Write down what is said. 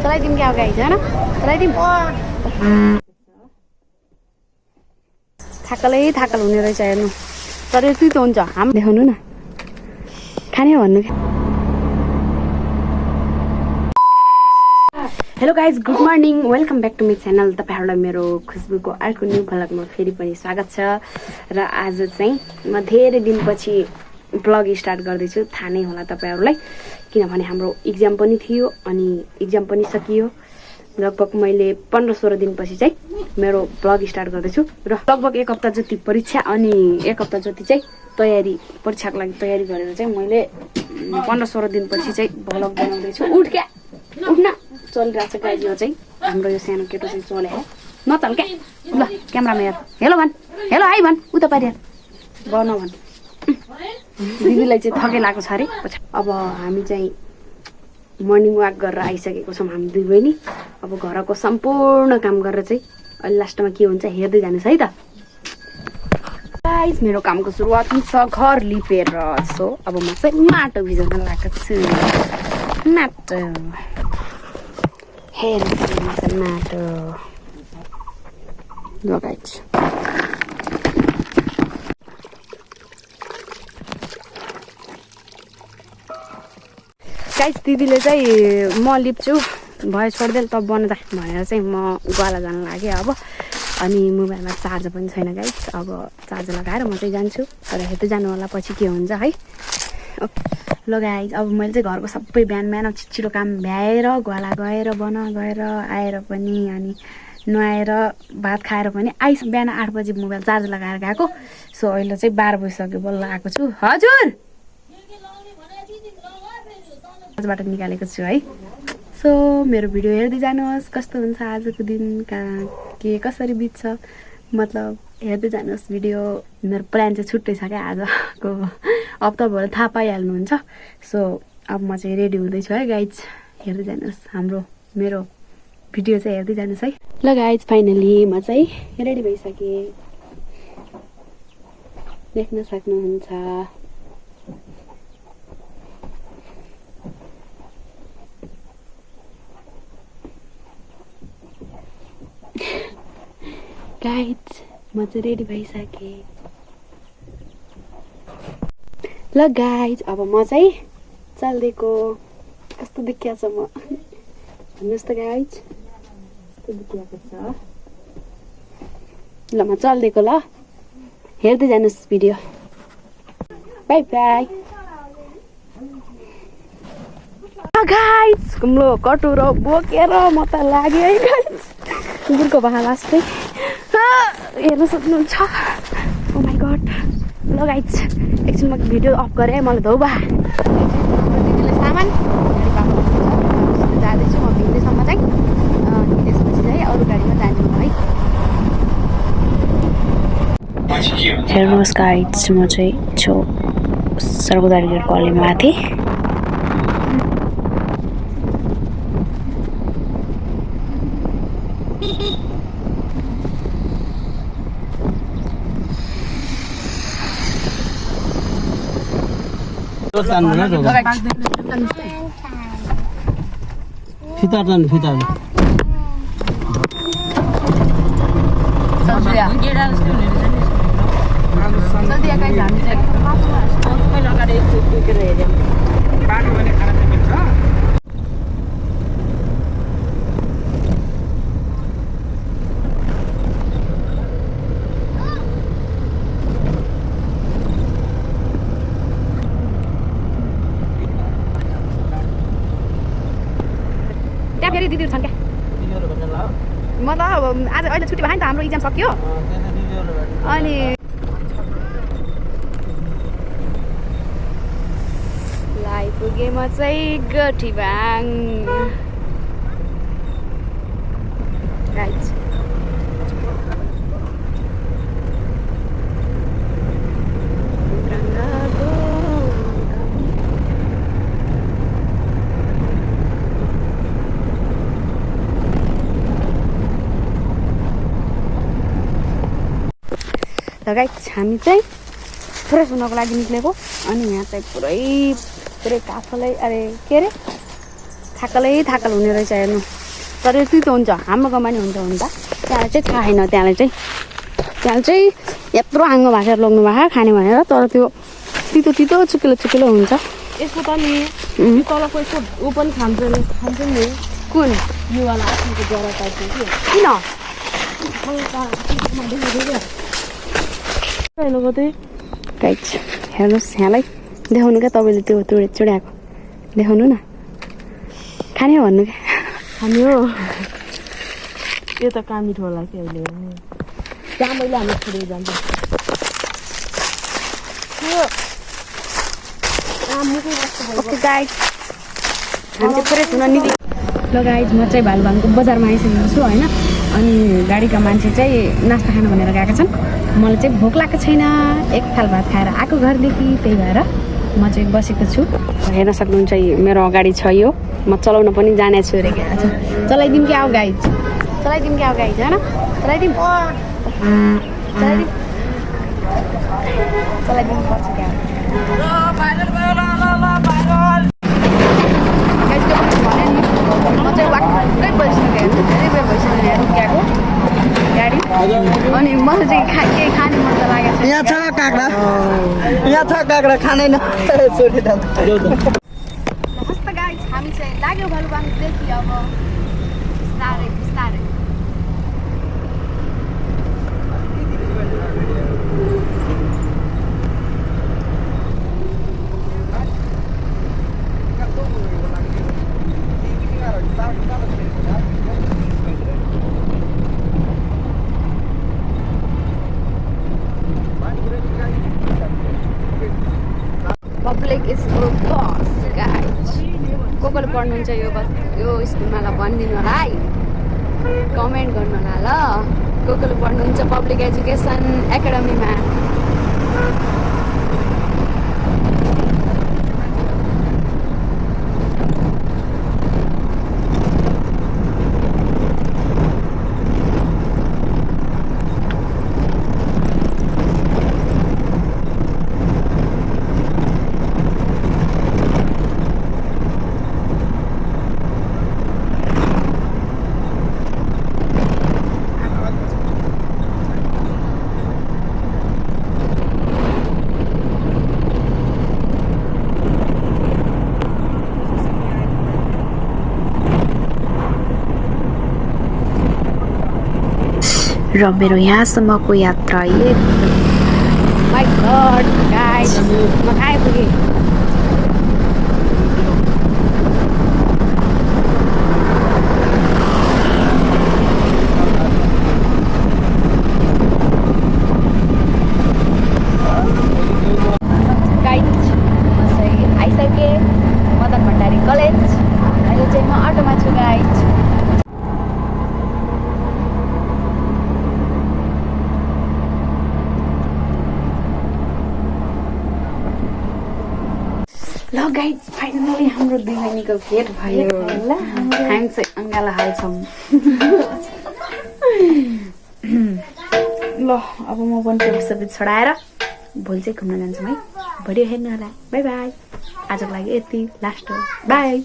चलाइदिउँ क्या गाइज होइन चलाइदिउँ थाकल हुने रहेछ हेर्नु तर यति त हुन्छ हामी देखाउनु न खाने भन्नु क्या hello guys good morning welcome back to my channel तपाईँहरूलाई मेरो खुसबुको अर्को न्यू भ्लगमा फेरि पनि स्वागत छ र आज चाहिँ म धेरै दिनपछि ब्लग स्टार्ट गर्दैछु थाहा नै होला तपाईँहरूलाई किनभने हाम्रो इक्जाम पनि थियो अनि इक्जाम पनि सकियो लगभग मैले 15-16 दिनपछि चाहिँ मेरो ब्लग स्टार्ट गर्दैछु र लगभग एक हप्ता जति परीक्षा अनि एक हप्ता जति चाहिँ तयारी परीक्षाको लागि तयारी गरेर चाहिँ मैले 15-16 दिनपछि चाहिँ ब्लग बनाउँदैछु उठ्न चलिरहेको छ गाइज यो चाहिँ हाम्रो यो सानो केटो चाहिँ चले नचल क्या ल क्यामेरामा हेर हेलो भन् हेलो हाई भन् उता पारि गर्न भन् दिदीलाई चाहिँ थकै लागेको छ अरे अब हामी चाहिँ मर्निङ वाक गरेर आइसकेको छौँ हामी दुई बहिनी अब घरको सम्पूर्ण काम गरेर चाहिँ अहिले लास्टमा के हुन्छ हेर्दै जानुहोस् है त गाइस मेरो कामको सुरुवात हुन्छ घर लिपेर सो अब म चाहिँ माटो भिजाउन लागेको छु माटो हेर्नु माटो लगाइछ गाइस दिदीले चाहिँ म लिप्छु भयो छोडिदेल त बनाउँदा भनेर चाहिँ म ग्वाला जान लागेँ अब अनि मोबाइलमा चार्जर पनि छैन गाइस अब चार्जर लगाएर म चाहिँ जान्छु तर हेर्दै जानु होला पछि के हुन्छ है ल गाइस अब मैले चाहिँ घरको सबै बिहान छिटो काम भ्याएर ग्वाला गएर गएर आएर पनि अनि नुहाएर भात खाएर पनि बिहान 8 बजी मोबाइल चार्ज लगाएर गएको सो अहिले चाहिँ 12 बजिसक्यो बल्ल आएको छु हजुर बाट निकालेको छु है सो मेरो भिडियो हेर्दै जानुहोस् कस्तो हुन्छ आजको दिन के कसरी बित्छ मतलब हेर्दै जानुहोस् भिडियो मेरो प्लान चाहिँ छुट्टै छ क्या आजको अब तपाईँहरू थाहा पाइहाल्नुहुन्छ सो अब म चाहिँ रेडी हुँदैछु है गाइज हेर्दै जानुहोस् मेरो भिडियो चाहिँ हेर्दै जानुहोस् है ल गाइज फाइनली म चाहिँ रेडी भइसकेँ देख्न सक्नुहुन्छ गाइज म चाहिँ रेडी भइसकेँ ल गाइज अब म चाहिँ चल्दिएको कस्तो देखिया छ म भन्नुहोस् त गाइज कस्तो देखिएको छ ल म चल्दिएको ल हेर्दै जानुहोस् भिडियो बाई बाई गाइज कुम्लो कटुरो बोकेर म त लाग्यो है गाइज कुकुरको भाला जस्तै हेर्न सक्नुहुन्छ ओ माई गड ल गाइज एकछिन म भिडियो अफ गरेँ मलाई धौबा दिदीले सामान जाँदैछु म भिन्दैसम्म चाहिँ त्यसपछि चाहिँ अरू गाडीमा जान्छु है हेर्नुहोस् गाइज म चाहिँ छु सर्वोदय कलेजमा माथि फितार फेरि दिदीहरू छन् क्या म त अब आज अहिले छुट्टी भयो नि त हाम्रो इक्जाम सकियो अनि आइपुगेँ म चाहिँ गठीबाङ गाइज गाइस हामी चाहिँ फ्रेस हुनको लागि निक्लेको अनि यहाँ चाहिँ पुरै काफलै अरे के अरे थाकल हुने रहेछ हेर्नु। तर यो तितो हुन्छ, हाम्रो गाउँमा नि हुन्छ हुन त। त्यहाँ चाहिँ थाहा छैन, त्यहाँ चाहिँ यत्रो आङ्गो भाषेर लग्नु भएको खाने भनेर, तर त्यो तितो चुकिलो हुन्छ। यसको त नि तलको यसको ऊ पनि खान्छ नि। कुन यो वाला आफूको जरा टाइपको के किन गाइज हेर्नुहोस् यहाँलाई देखाउनु क्या तपाईँले त्यो चुडाएको देखाउनु न। खाने हो भन्नु क्या खाने हो। यो त कहाँ मिठो होला कि अहिले त्यहाँ मैले हामी छोडेर जान्छ। ओके गाइज हामी चाहिँ फ्रेस हुन निक्ल्यो। ल गाइज म चाहिँ भालुभाङको बजारमा आइसकेको छु होइन। अनि गाडीका मान्छे चाहिँ नास्ता खानु भनेर गएका छन्। मलाई चाहिँ भोक लागेको छैन, एक थाल भात खाएर आएको घरदेखि, त्यही भएर म चाहिँ बसेको छु। हेर्न सक्नुहुन्छ मेरो अगाडि छ यो, म चलाउन पनि जाने छु अरे क्या। चलाइदिउँ कि आऊ गाइज, होइन चलाइदिउँ पर्छ क्या। म चाहिँ वाक्कै भइसकेँ, धेरै बेर भइसक्यो यहाँ रुकिएको गाडी। अनि मलाई चाहिँ केही खाने मन त लागेको छ। यहाँ छ काँक्रा खाँदैन। हस्त गाइज हामी चाहिँ लाग्यो भालुभाङदेखि अब बिस्तारै पब्लिक स्कुल बस गाइज। को पढ्नुहुन्छ यो स्कुलमा ल भनिदिनु होला है, कमेन्ट गर्नु होला ल। को पढ्नुहुन्छ पब्लिक एजुकेसन एकाडेमीमा। र मेरो यहाँसम्मको यात्रा माइ गॉड गाइस म आइपुगेँ। गाइस म चाहिँ आइसकेँ मदन भण्डारी कलेज। अहिले चाहिँ म अटोमा छु गाइस। ल गाइज फाइनली हाम्रो 2 लाइनको भेट भयो। हामी चाहिँ अङ्गाला हाल्छौँ। ल अब म पनि त्यो सबै छोडाएर भोलि चाहिँ घुम्न जान्छौँ है। भिडियो हेर्नु होला, बाई बाई। आजको लागि यति लास्ट हो, बाई।